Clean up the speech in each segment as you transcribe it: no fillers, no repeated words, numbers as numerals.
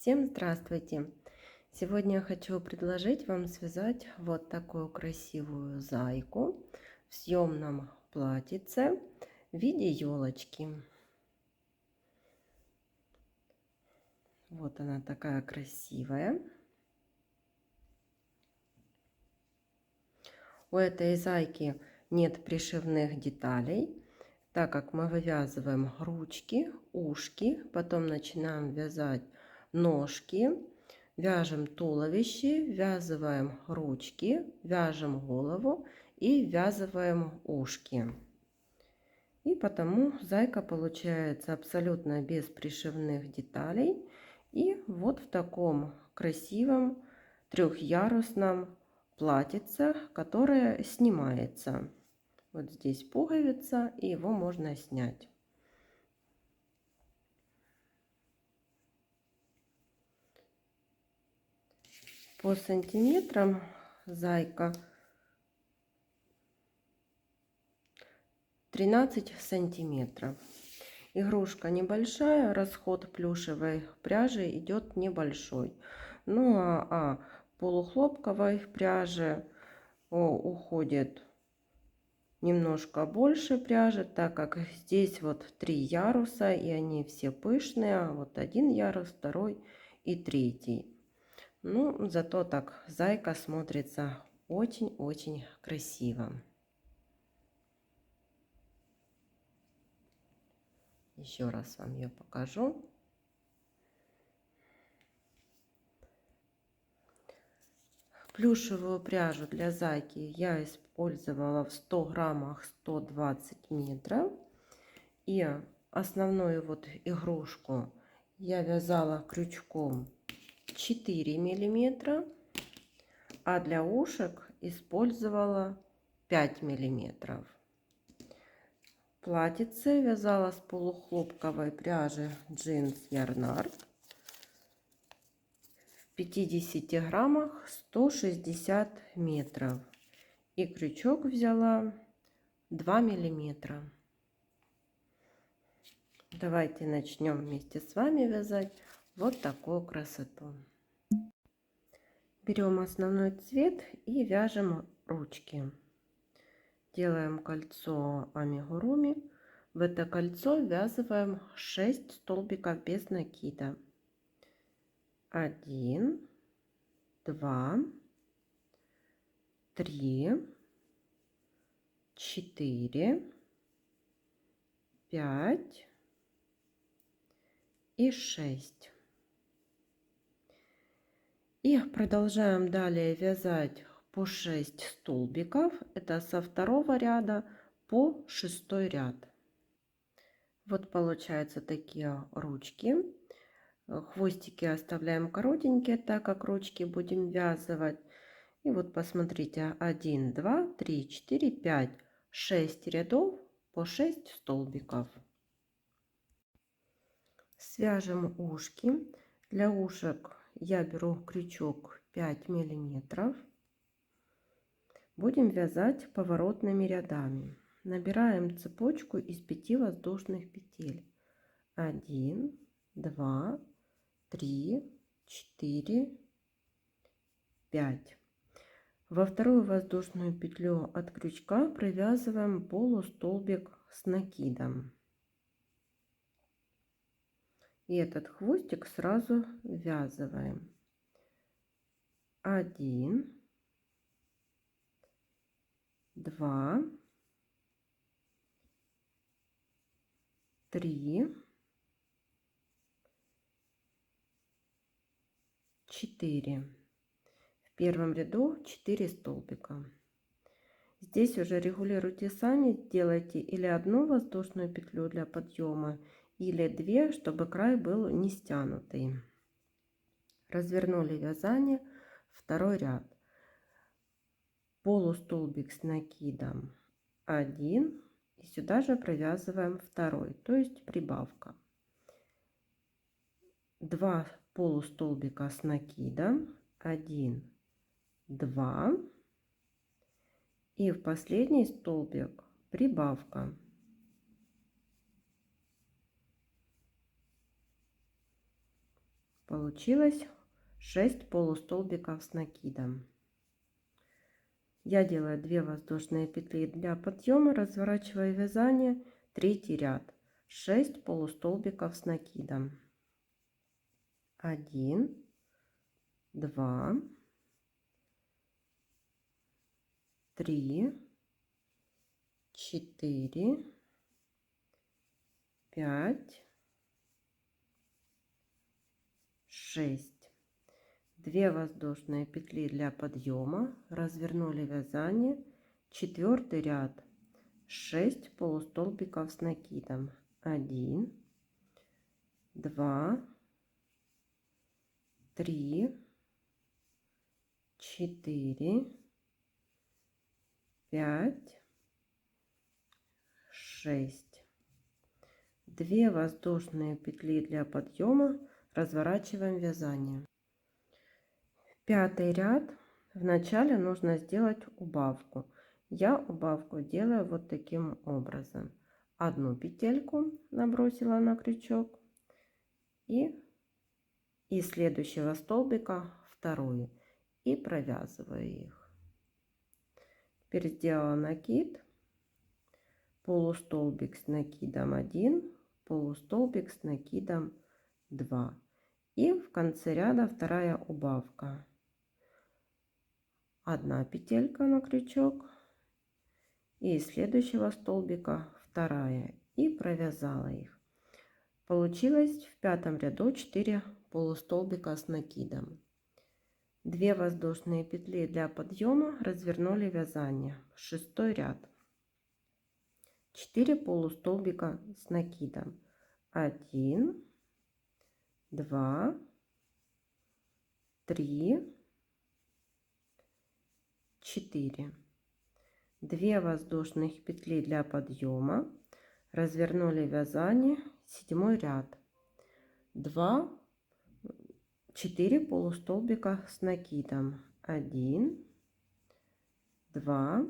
Всем здравствуйте! Сегодня я хочу предложить вам связать вот такую красивую зайку в съемном платьице в виде елочки. Вот она такая красивая. У этой зайки нет пришивных деталей, так как мы вывязываем ручки, ушки, потом начинаем вязать ножки, вяжем туловище, ввязываем ручки, вяжем голову и ввязываем ушки. И потому зайка получается абсолютно без пришивных деталей. И вот в таком красивом трехъярусном платьице, которое снимается. Вот здесь пуговица, и его можно снять. По сантиметрам зайка 13 сантиметров. Игрушка небольшая, расход плюшевой пряжи идет небольшой. Ну а полухлопковой пряжи уходит немножко больше пряжи, так как здесь вот 3 яруса, и они все пышные. Вот один ярус, второй и третий. Ну, зато так зайка смотрится очень-очень красиво. Еще раз вам ее покажу. Плюшевую пряжу для зайки я использовала в 100 граммах 120 метров. И основную вот игрушку я вязала крючком 4 миллиметра, а для ушек использовала 5 миллиметров. Платьице вязала с полухлопковой пряжи джинс Ярнард. В 50 граммах 160 метров. И крючок взяла 2 миллиметра. Давайте начнем вместе с вами вязать вот такую красоту. Берем основной цвет и вяжем ручки. Делаем кольцо амигуруми. В это кольцо ввязываем 6 столбиков без накида. 1, 2, 3, 4, 5 и 6. И продолжаем далее вязать по 6 столбиков. Это со второго ряда по 6 ряд. Вот получаются такие ручки. Хвостики оставляем коротенькие, так как ручки будем вязывать. И вот посмотрите, 1, 2, 3, 4, 5, 6 рядов по 6 столбиков. Свяжем ушки. Для ушек я беру крючок 5 миллиметров. Будем вязать поворотными рядами. Набираем цепочку из 5 воздушных петель. 1, 2, 3, 4, 5. Во вторую воздушную петлю от крючка провязываем полустолбик с накидом. И этот хвостик сразу ввязываем. 1, 2, 3, 4. В первом ряду 4 столбика. Здесь уже регулируйте сами, делайте или одну воздушную петлю для подъема, или 2, чтобы край был не стянутый. Развернули вязание, второй ряд. Полустолбик с накидом 1, и сюда же провязываем второй, то есть прибавка. 2 полустолбика с накидом, 1, 2, и в последний столбик прибавка. Получилось 6 полустолбиков с накидом. Я делаю 2 воздушные петли для подъема, разворачиваю вязание, третий ряд, 6 полустолбиков с накидом. 1, 2, 3, 4, 5, 6. 2 воздушные петли для подъема, развернули вязание, четвертый ряд, 6 полустолбиков с накидом. 1, 2, 3, 4, 5, 6. 2 воздушные петли для подъема, разворачиваем вязание. Пятый ряд. Вначале нужно сделать убавку. Я убавку делаю вот таким образом. Одну петельку набросила на крючок и из следующего столбика вторую и провязываю их. Теперь сделала накид, полустолбик с накидом 1, полустолбик с накидом 2 и в конце ряда вторая убавка. Одна петелька на крючок и из следующего столбика вторая и провязала их. Получилось в пятом ряду 4 полустолбика с накидом. 2 воздушные петли для подъема, развернули вязание, шестой ряд, 4 полустолбика с накидом. 1, 2, 3, 4. 2 воздушных петли для подъема, развернули вязание, седьмой ряд, 4 полустолбика с накидом. 1, 2,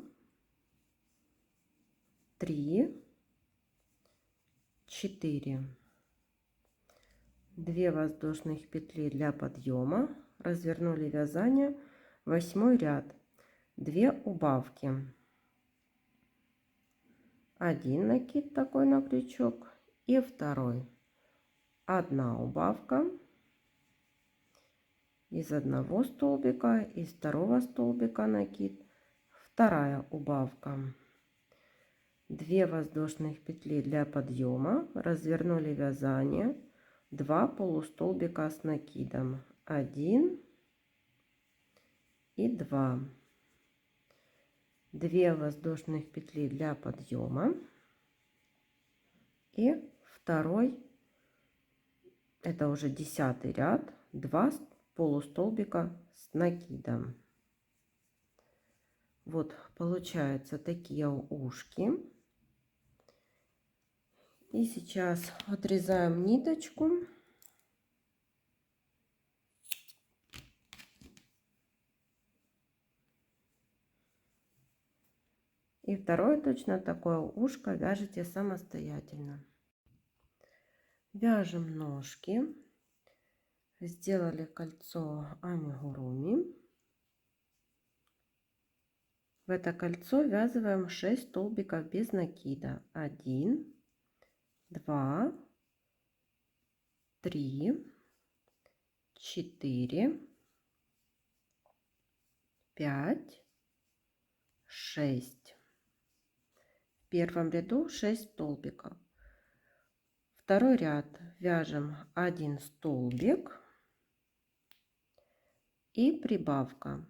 3, 4. 2 воздушных петли для подъема, развернули вязание, восьмой ряд, 2 убавки. Один накид такой на крючок и второй. Одна убавка из одного столбика, из второго столбика накид, вторая убавка. 2 воздушных петли для подъема, развернули вязание, 2 полустолбика с накидом. 1 и 2. 2 воздушных петли для подъема и второй, это уже 10 ряд, 2 полустолбика с накидом. Вот получаются такие ушки. И сейчас отрезаем ниточку. И второе точно такое ушко вяжете самостоятельно. Вяжем ножки. Сделали кольцо амигуруми. В это кольцо ввязываем 6 столбиков без накида. 1, 2, 3, 4, 5, 6. В первом ряду 6 столбиков. Второй ряд вяжем 1 столбик и прибавка.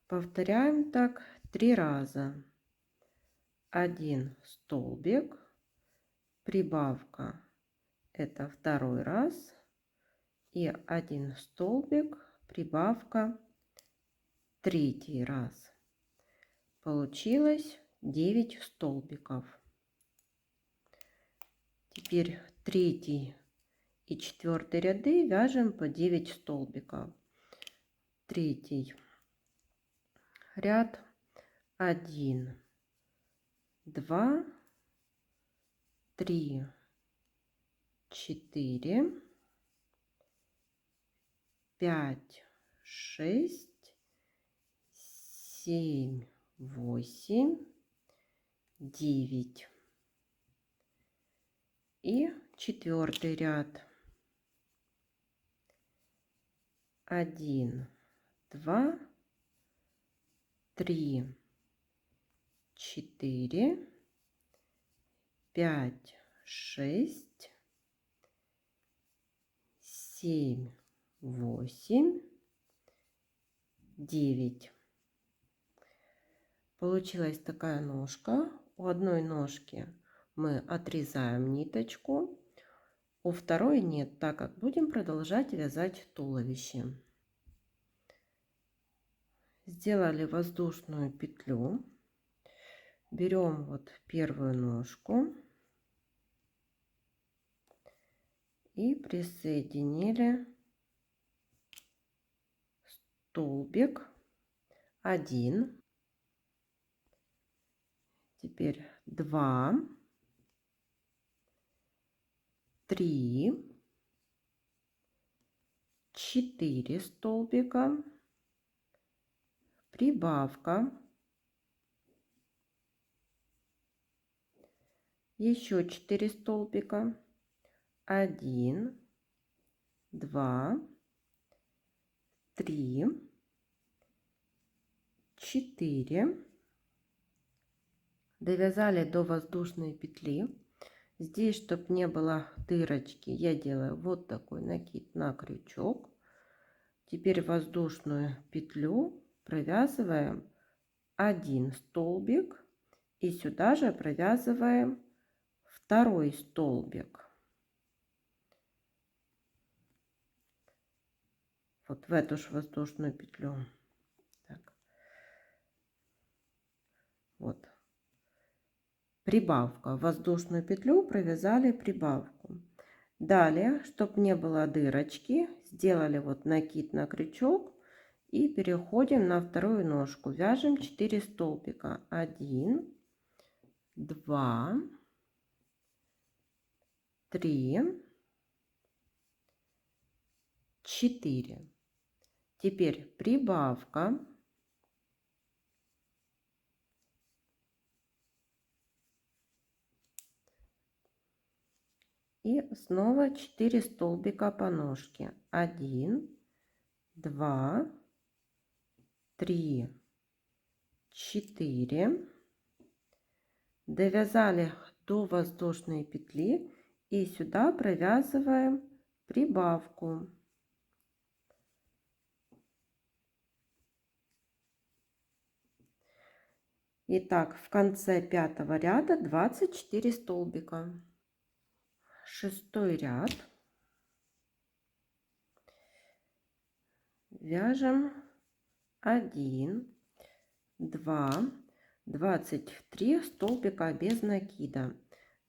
Повторяем так 3 раза. 1 столбик, прибавка, это второй раз, и 1 столбик, прибавка, третий раз. Получилось 9 столбиков. Теперь третий и четвертый ряды вяжем по 9 столбиков. Третий ряд 1, 2, 3, 4, 5, 6, 7, 8, 9. И четвертый ряд. 1, 2, 3, 4, 5, 6, 7, 8, 9. Получилась такая ножка. У одной ножки мы отрезаем ниточку, у второй нет, так как будем продолжать вязать туловище. Сделали воздушную петлю. Берем вот первую ножку и присоединили столбик 1. Теперь 2, 3, 4 столбика, прибавка, еще 4 столбика, 1, 2, 3, 4, довязали до воздушной петли. Здесь, чтобы не было дырочки, я делаю вот такой накид на крючок. Теперь воздушную петлю провязываем 1 столбик и сюда же провязываем второй столбик. Вот в эту же воздушную петлю. Так. Вот. Прибавка. В воздушную петлю провязали прибавку. Далее, чтобы не было дырочки, сделали вот накид на крючок и переходим на вторую ножку. Вяжем 4 столбика. 1, 2, 3, 4. Теперь прибавка. И снова 4 столбика по ножке. 1, 2, 3, 4. Довязали до воздушной петли и сюда провязываем прибавку. Итак, в конце 5-го ряда 24 столбика. 6-й ряд. Вяжем 1, 2, 23 столбика без накида.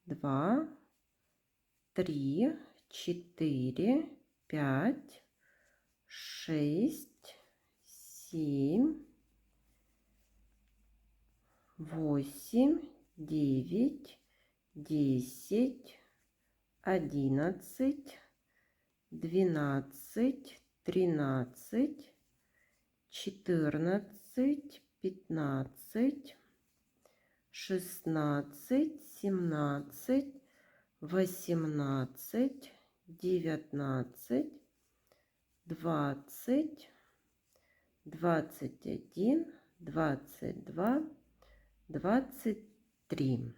2, 3, 4, 5, 6, 7, 8, 9, 10, 11, 12, 13, 14, 15, 16, 17, 18, 19, 20, 21, 22, 23.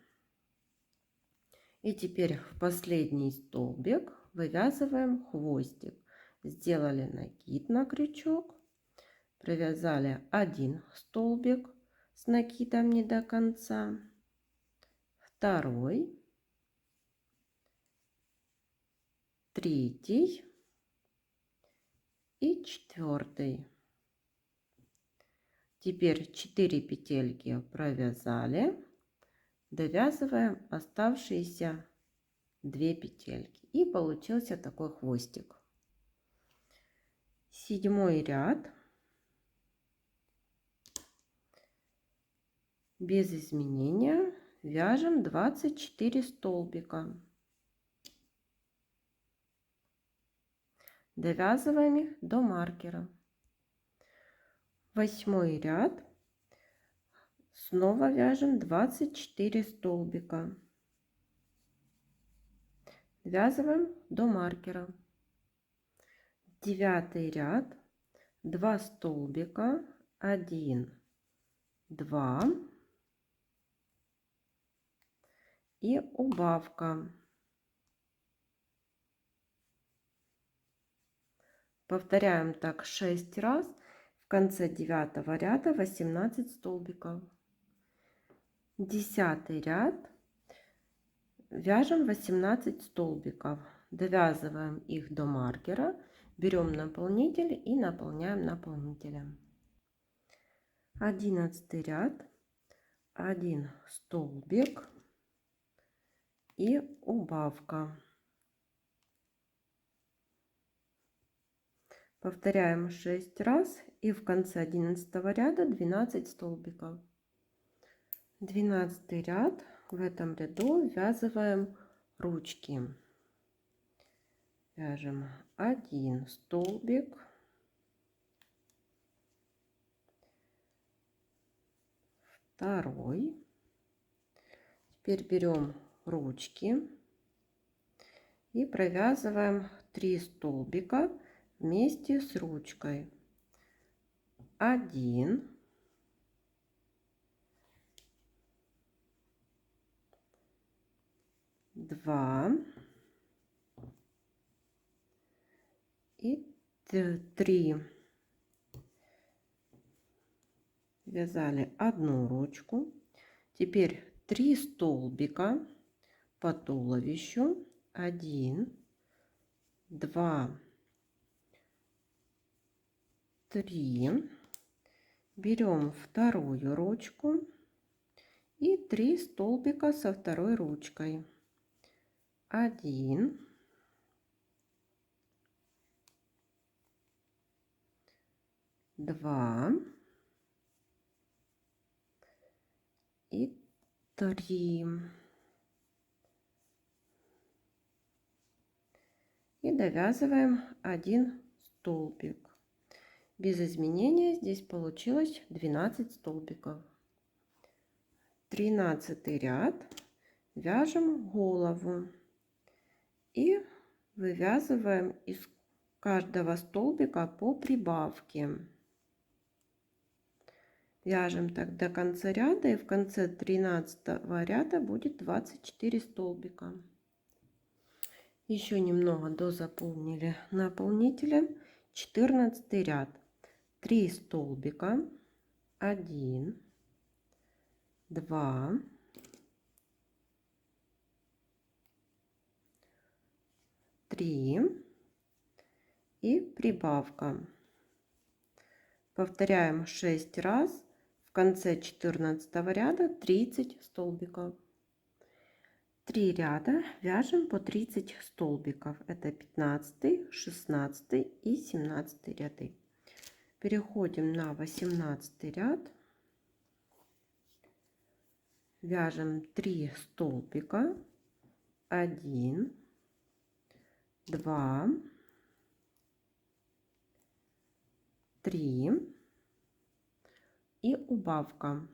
И теперь в последний столбик вывязываем хвостик. Сделали накид на крючок, провязали 1 столбик с накидом не до конца, второй, третий и четвертый. Теперь 4 петельки провязали, довязываем оставшиеся 2 петельки и получился такой хвостик. 7-й ряд. Без изменения вяжем 24 столбика. Довязываем их до маркера. 8 ряд. Снова вяжем 24 столбика. Связываем до маркера. 9 ряд, 2 столбика, 1, 2 и убавка. Повторяем так 6 раз. В конце 9 ряда 18 столбиков. 10 ряд, вяжем 18 столбиков, довязываем их до маркера, берем наполнитель и наполняем наполнителем. 11 ряд, 1 столбик и убавка. Повторяем 6 раз и в конце 11 ряда 12 столбиков. 12 ряд, в этом ряду ввязываем ручки. Вяжем 1 столбик, 2. Теперь берем ручки и провязываем 3 столбика вместе с ручкой. 1, 2 и 3. Вязали одну ручку. Теперь 3 столбика по туловищу. 1, 2, 3. Берем вторую ручку и 3 столбика со второй ручкой. 1, 2 и 3. И довязываем 1 столбик. Без изменения здесь получилось 12 столбиков. 13 ряд, вяжем голову и вывязываем из каждого столбика по прибавке. Вяжем так до конца ряда, и в конце 13 ряда будет 24 столбика. Еще немного дозаполнили наполнителем. 14 ряд, 3 столбика, 1, 2, 3 и прибавка. Повторяем 6 раз. В конце 14 ряда 30 столбиков. 3 ряда вяжем по 30 столбиков. Это 15, 16 и 17 ряды. Переходим на 18 ряд. Вяжем 3 столбика. 1, 2, 3 и убавка.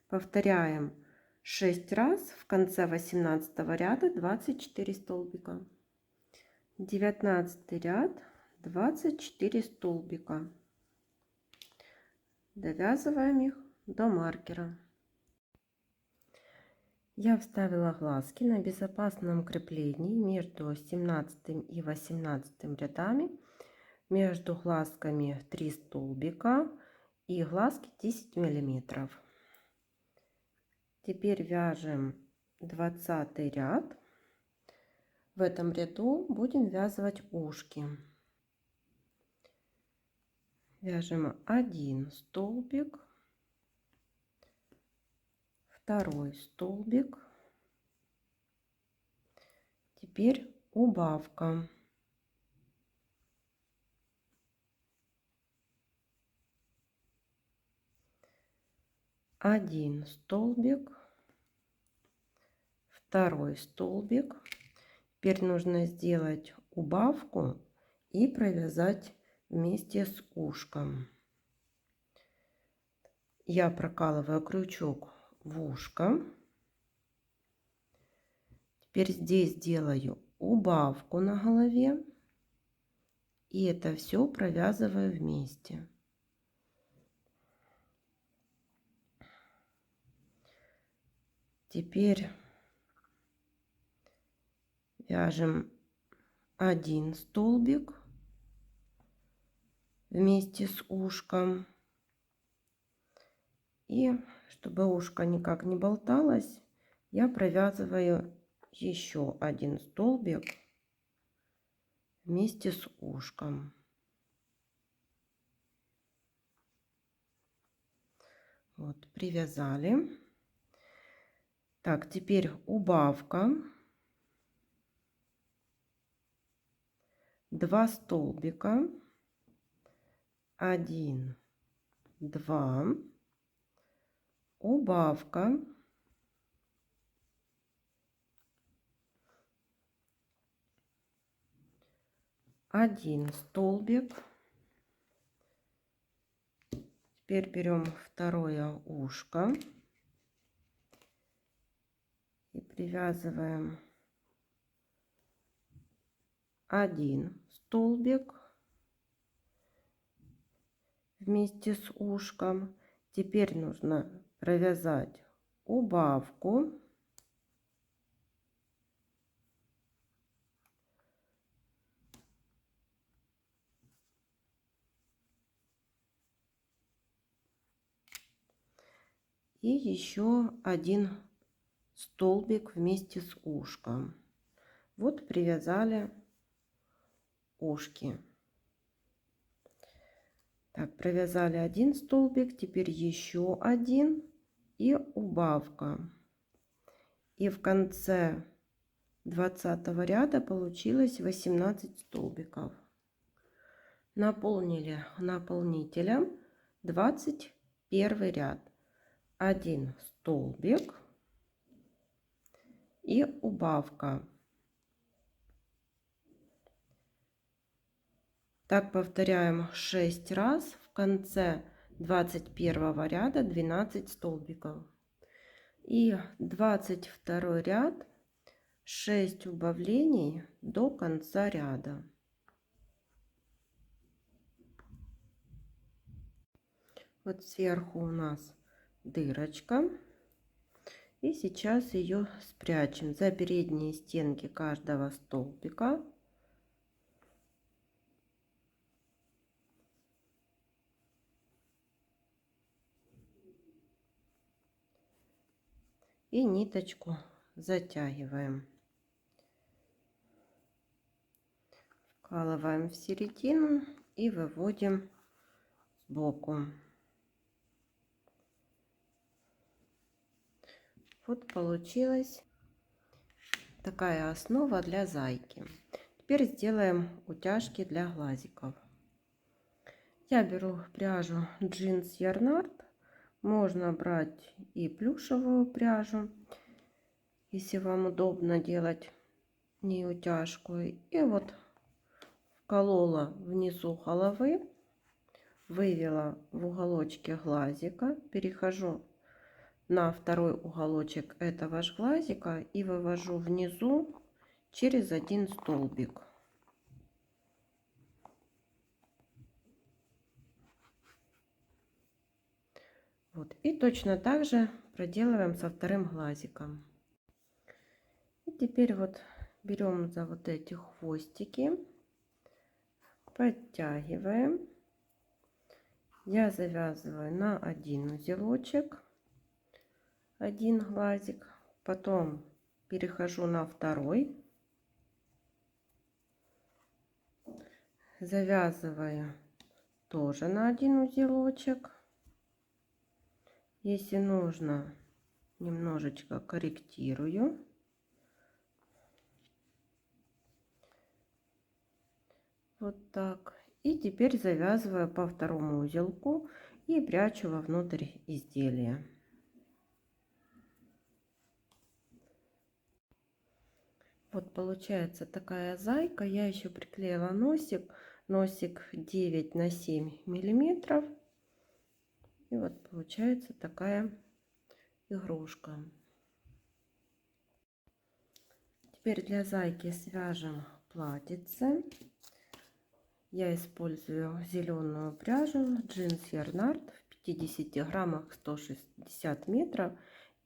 Повторяем 6 раз. В конце 18 ряда 24 столбика. 19 ряд, 24 столбика. Довязываем их до маркера. Я вставила глазки на безопасном креплении между 17 и 18 рядами. Между глазками 3 столбика и глазки 10 миллиметров. Теперь вяжем 20 ряд. В этом ряду будем вязывать ушки. Вяжем 1 столбик, 2 столбик. Теперь убавка. 1 столбик, 2 столбик. Теперь нужно сделать убавку и провязать вместе с ушком. Я прокалываю крючок в ушко. Теперь здесь делаю убавку на голове. И это все провязываю вместе. Теперь вяжем один столбик вместе с ушком. И чтобы ушко никак не болталось, я провязываю еще один столбик вместе с ушком. Вот, привязали. Так, теперь убавка. 2 столбика. 1, 2. Убавка. 1 столбик. Теперь берем второе ушко и привязываем 1 столбик вместе с ушком. Теперь нужно провязать убавку. И еще 1 столбик вместе с ушком. Вот привязали ушки. Так, провязали 1 столбик, теперь еще 1 и убавка. И в конце 20 ряда получилось 18 столбиков. Наполнили наполнителем 21 ряд. 1 столбик и убавка. Так повторяем 6 раз. В конце 21 ряда 12 столбиков. И 22 ряд 6 убавлений до конца ряда. Вот сверху у нас дырочка. И сейчас ее спрячем за передние стенки каждого столбика. И ниточку затягиваем. Вкалываем в середину и выводим сбоку. Вот получилась такая основа для зайки. Теперь сделаем утяжки для глазиков. Я беру пряжу джинс Ярнард. Можно брать и плюшевую пряжу, если вам удобно делать не утяжку. И вот вколола внизу головы, вывела в уголочке глазика, перехожу на второй уголочек этого же глазика и вывожу внизу через 1 столбик. Вот. И точно так же проделываем со вторым глазиком. И теперь вот берем за вот эти хвостики, подтягиваем. Я завязываю на 1 узелочек, 1 глазик, потом перехожу на второй, завязываю тоже на 1 узелочек. Если нужно, немножечко корректирую. Вот так. И теперь завязываю по второму узелку и прячу вовнутрь изделия. Вот получается такая зайка. Я еще приклеила носик. Носик 9 на 7 миллиметров. И вот получается такая игрушка. Теперь для зайки свяжем платьице. Я использую зеленую пряжу джинс Ярнард в 50 граммах 160 метров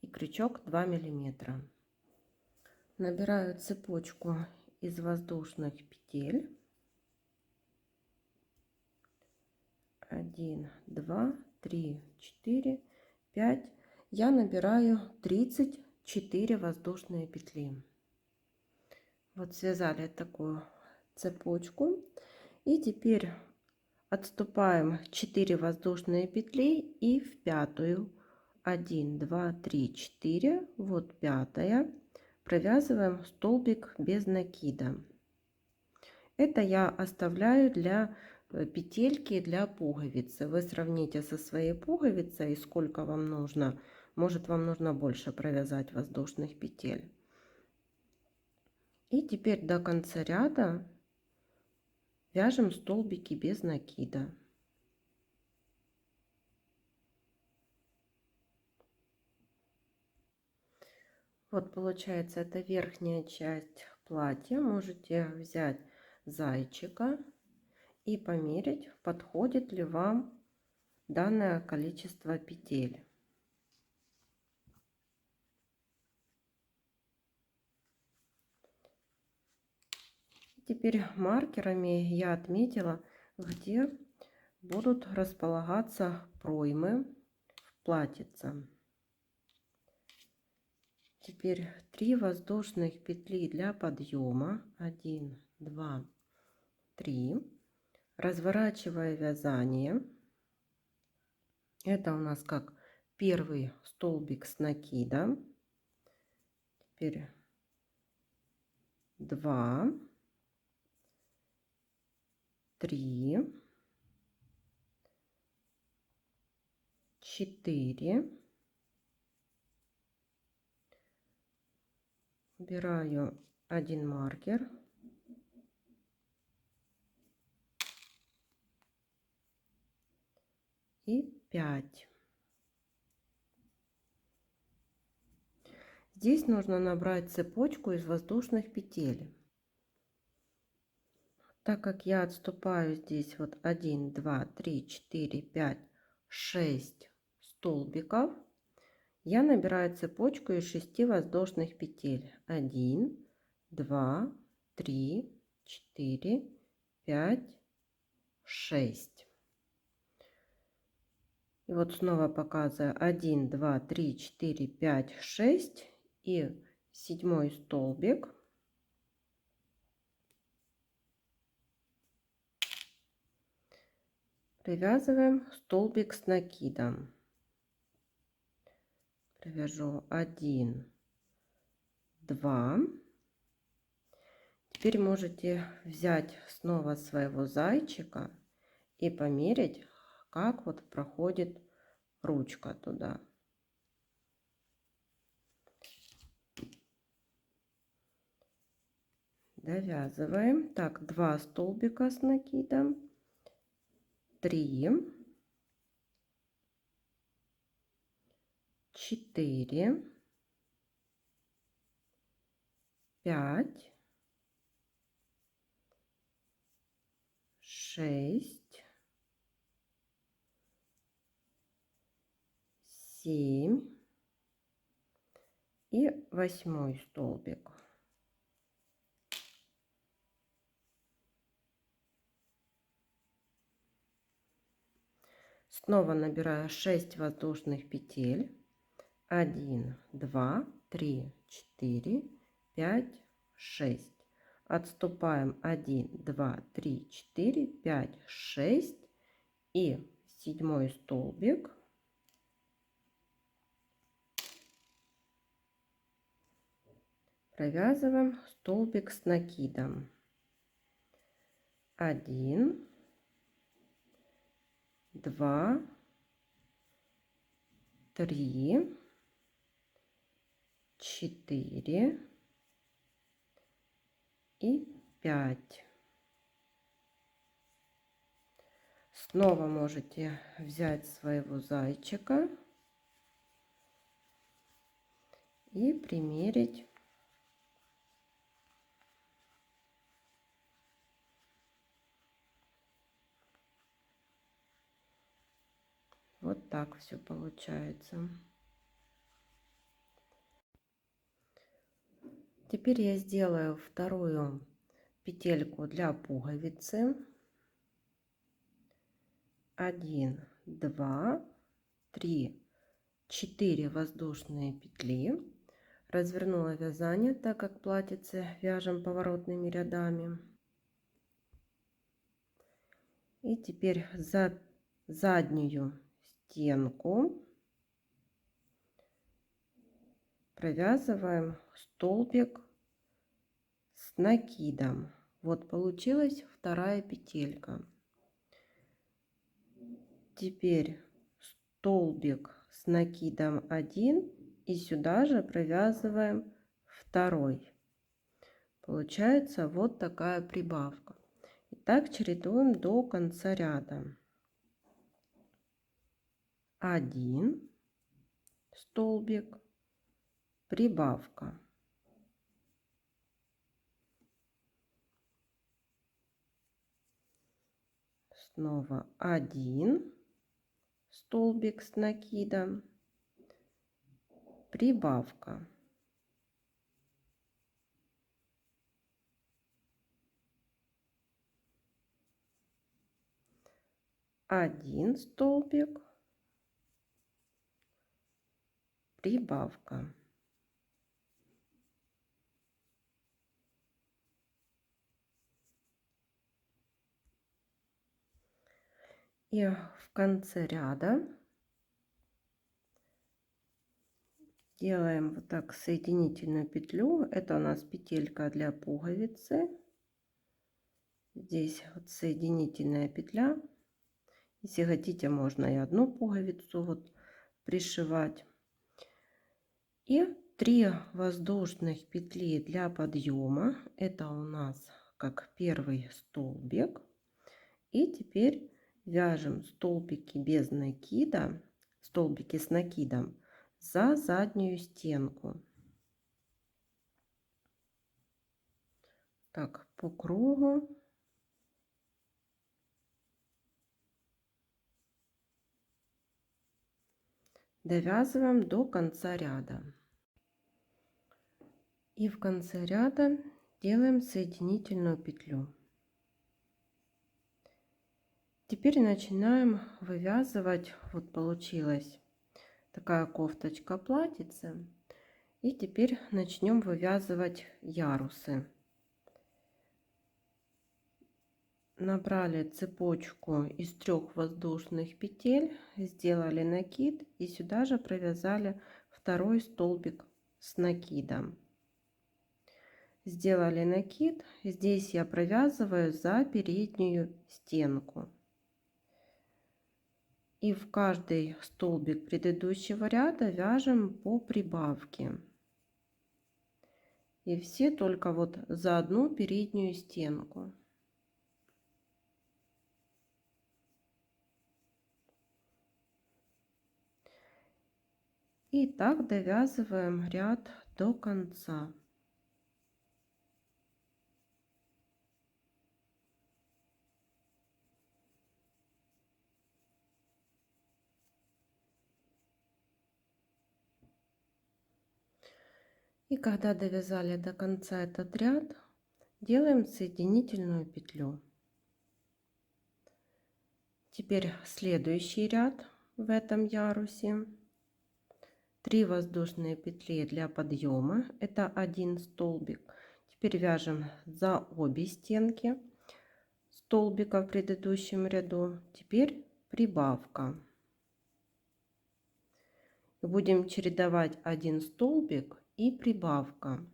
и крючок 2 миллиметра. Набираю цепочку из воздушных петель. 1, 2, 3, 4, 5. Я набираю 34 воздушные петли. Вот связали такую цепочку. И теперь отступаем 4 воздушные петли и в пятую. 1, 2, 3, 4. Вот пятая. Провязываем столбик без накида. Это я оставляю для петельки для пуговицы. Вы сравните со своей пуговицей, сколько вам нужно. Может, вам нужно больше провязать воздушных петель. И теперь до конца ряда вяжем столбики без накида. Вот получается, это верхняя часть платья. Можете взять зайчика и померить, подходит ли вам данное количество петель. Теперь маркерами я отметила, где будут располагаться проймы в платьице. Теперь 3 воздушных петли для подъема. 1, 2, 3. Разворачивая вязание. Это у нас как первый столбик с накидом. Теперь 2, 3, 4. Убираю один маркер. И 5. Здесь нужно набрать цепочку из воздушных петель. Так как я отступаю здесь вот 1, 2, 3, 4, 5, 6 столбиков, я набираю цепочку из 6 воздушных петель. 1, 2, 3, 4, 5, 6. И вот снова показываю 1, 2, 3, 4, 5, 6 и 7 столбик. Привязываем столбик с накидом. Провяжу 1, 2. Теперь можете взять снова своего зайчика и померить, как вот проходит ручка туда. Довязываем. Так, 2 столбика с накидом. 3, 4, 5, 6, 7 и 8 столбик. Снова набираю 6 воздушных петель. 1, 2, 3, 4, 5, 6. Отступаем 1, 2, 3, 4, 5, 6 и 7 столбик. Провязываем столбик с накидом. 1, 2, 3, 4, и 5. Снова можете взять своего зайчика и примерить вот так все получается. Теперь я сделаю вторую петельку для пуговицы. 1, 2, 3, 4 воздушные петли. Развернула вязание, так как платьице вяжем поворотными рядами. И теперь за заднюю стенку провязываем столбик с накидом. Вот получилась вторая петелька. Теперь столбик с накидом 1 и сюда же провязываем второй. Получается вот такая прибавка. И так чередуем до конца ряда. 1 столбик, прибавка. Снова 1 столбик с накидом, прибавка. Один столбик, прибавка. И в конце ряда делаем вот так соединительную петлю. Это у нас петелька для пуговицы. Здесь вот соединительная петля. Если хотите, можно и одну пуговицу вот пришивать. И 3 воздушных петли для подъема. Это у нас как первый столбик. И теперь вяжем столбики без накида, столбики с накидом за заднюю стенку. Так, по кругу. Довязываем до конца ряда. И в конце ряда делаем соединительную петлю. Теперь начинаем вывязывать. Вот получилась такая кофточка платьице. И теперь начнем вывязывать ярусы. Набрали цепочку из 3 воздушных петель, сделали накид и сюда же провязали второй столбик с накидом. Сделали накид, здесь я провязываю за переднюю стенку. И в каждый столбик предыдущего ряда вяжем по прибавке. И все только вот за одну переднюю стенку. И так довязываем ряд до конца. И когда довязали до конца этот ряд, делаем соединительную петлю. Теперь следующий ряд в этом ярусе. 3 воздушные петли для подъема, это 1 столбик. Теперь вяжем за обе стенки столбика в предыдущем ряду. Теперь прибавка. И будем чередовать 1 столбик и прибавка.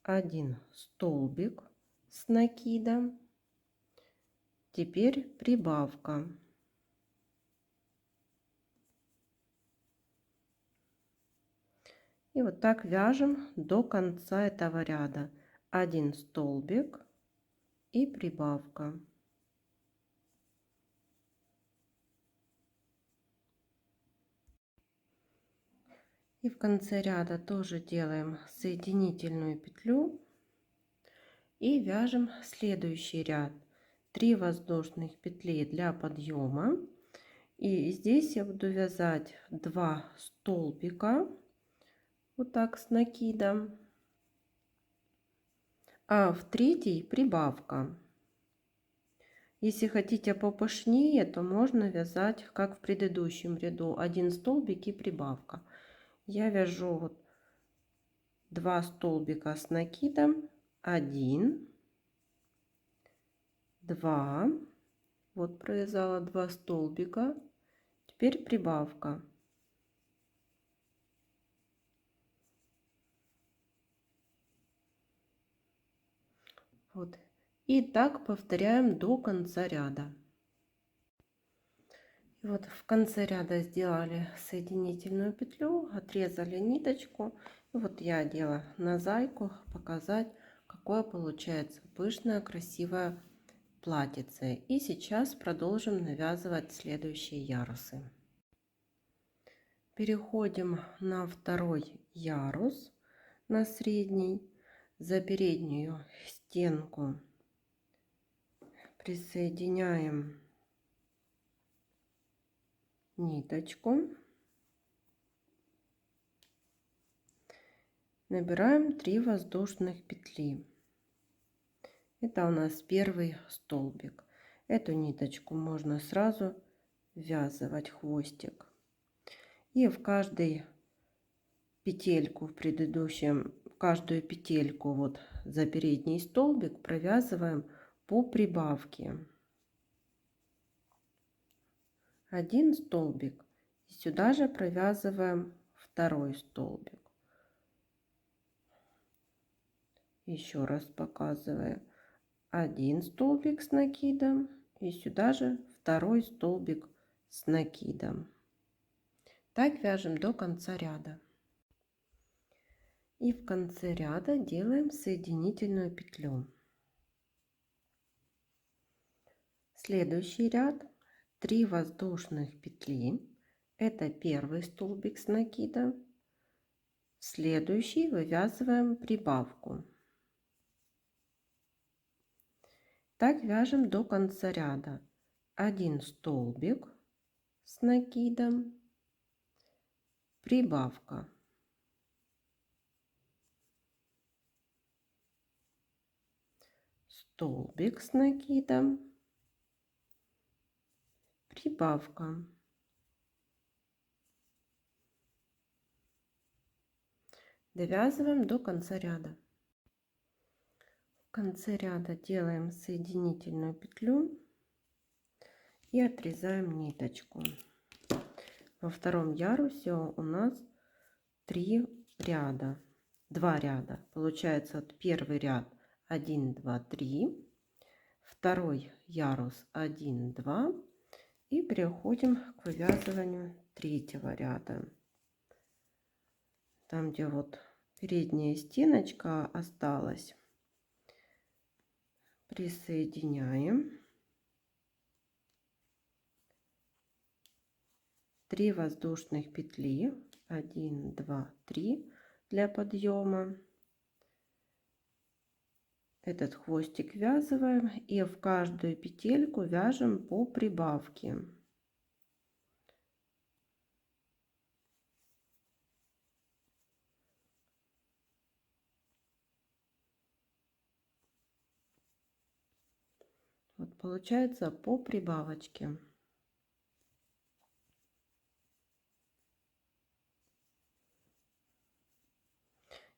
1 столбик с накидом. Теперь прибавка. И вот так вяжем до конца этого ряда. 1 столбик и прибавка. И в конце ряда тоже делаем соединительную петлю и вяжем следующий ряд. 3 воздушных петли для подъема. И здесь я буду вязать 2 столбика вот так с накидом, а в третий прибавка. Если хотите попышнее, то можно вязать как в предыдущем ряду: 1 столбик и прибавка. Я вяжу вот 2 столбика с накидом, 1, 2, вот провязала 2 столбика, теперь прибавка. Вот. И так повторяем до конца ряда. И вот в конце ряда сделали соединительную петлю, отрезали ниточку. И вот я одела на зайку, показать, какое получается пышное, красивое платьице. И сейчас продолжим навязывать следующие ярусы. Переходим на второй ярус, на средний. За переднюю стенку присоединяем ниточку, набираем 3 воздушных петли. Это у нас первый столбик. Эту ниточку можно сразу ввязывать хвостик. И в каждую петельку каждую петельку вот за передний столбик провязываем по прибавке. 1 столбик. И сюда же провязываем второй столбик. Еще раз показываю: 1 столбик с накидом и сюда же второй столбик с накидом. Так вяжем до конца ряда. И в конце ряда делаем соединительную петлю. Следующий ряд: 3 воздушных петли. Это первый столбик с накидом. В следующий вывязываем прибавку. Так вяжем до конца ряда. 1 столбик с накидом, прибавка. Столбик с накидом, прибавка. Довязываем до конца ряда. В конце ряда делаем соединительную петлю и отрезаем ниточку. Во втором ярусе у нас 3 ряда, 2 ряда. Получается, вот первый ряд 1, 2, 3, второй ярус 1, 2, и переходим к вывязыванию третьего ряда. Там, где вот передняя стеночка осталась, присоединяем 3 воздушных петли, 1, 2, 3 для подъема. Этот хвостик ввязываем и в каждую петельку вяжем по прибавке. Вот получается по прибавочке.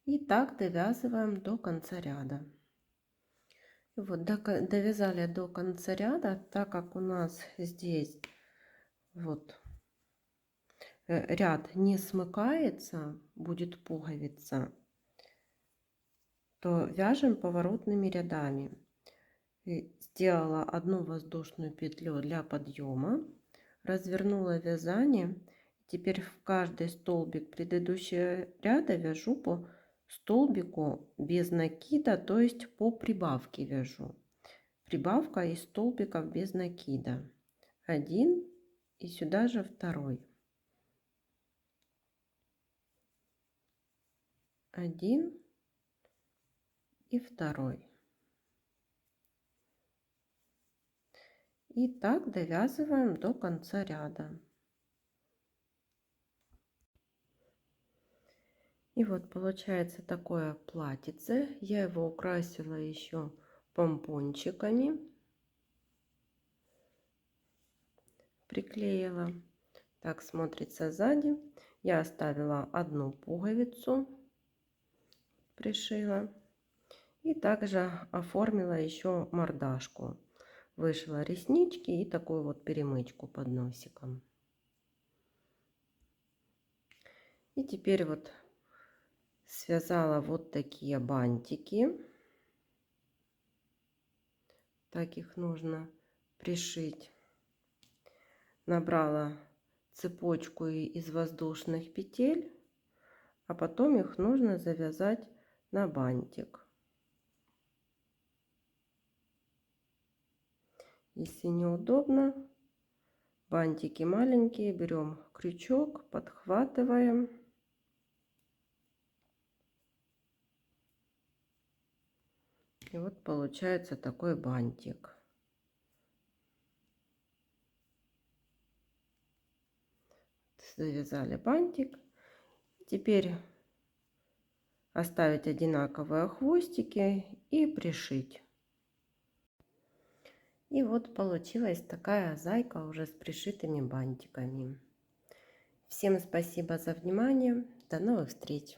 И так довязываем до конца ряда. Вот довязали до конца ряда. Так как у нас здесь вот ряд не смыкается, будет пуговица, то вяжем поворотными рядами. И сделала 1 воздушную петлю для подъема, развернула вязание. Теперь в каждый столбик предыдущего ряда вяжу по столбику без накида, то есть по прибавке вяжу. Прибавка из столбиков без накида. Один и сюда же второй. Один и второй. И так довязываем до конца ряда. И вот получается такое платьице. Я его украсила еще помпончиками. Приклеила. Так смотрится сзади. Я оставила одну пуговицу, пришила. И также оформила еще мордашку. Вышила реснички и такую вот перемычку под носиком. И теперь вот связала вот такие бантики. Так их нужно пришить. Набрала цепочку из воздушных петель, а потом их нужно завязать на бантик. Если неудобно, бантики маленькие, берем крючок, подхватываем. И вот получается такой бантик. Завязали бантик. Теперь оставить одинаковые хвостики и пришить. И вот получилась такая зайка уже с пришитыми бантиками. Всем спасибо за внимание. До новых встреч!